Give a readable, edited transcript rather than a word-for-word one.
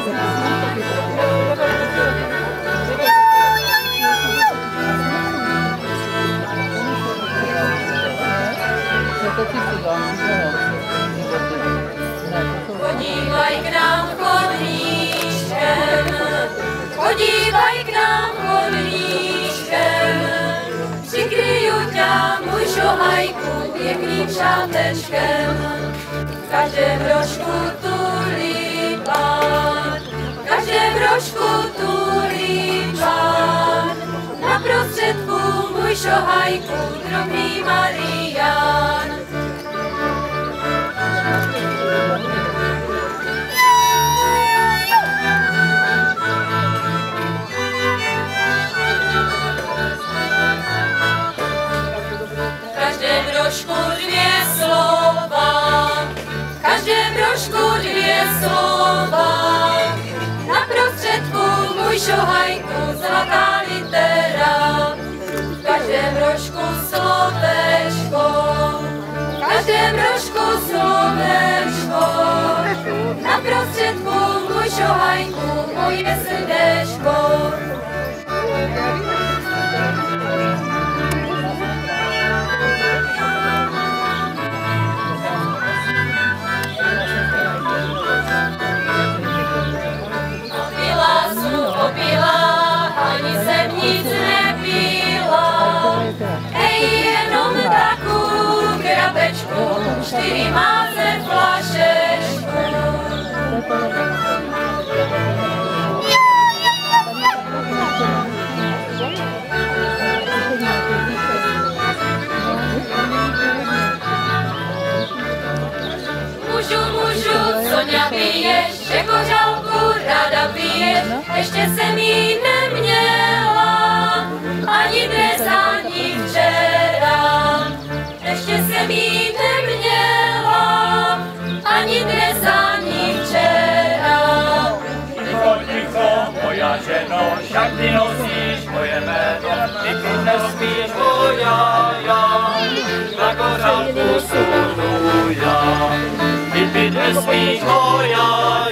Podívaj k nám chodníčkem, podívaj k nám chodníčkem, přikryju tě, můj šohajku, pěkným šátečkem. V každém rožku tulipán, v každém rožku tulipán, na prostředku můj šohajku, drobný Marián. V každém rožku dvě slova, v každém rožku dvě slova, na prostředku můj šohajku, zlatá litera. V každém rožku slovečko, v každém rožku slovečko, na prostředku můj šohajku, moje srdéčko. Ani jsem nic nepila, hej, jenom takovou krabečku, 4 máze flašečku. Mužu, co nepiješ, že kořálku ráda piješ, ještě jsem jí neměla, ani dnes, ani včera. Ještě jsem jí neměla, ani dnes, ani včera. Ticho, moja ženo, však ty nosíš moje jméno, ty nespíš moja já, na kořálku sudu já. Ty nesmíš moja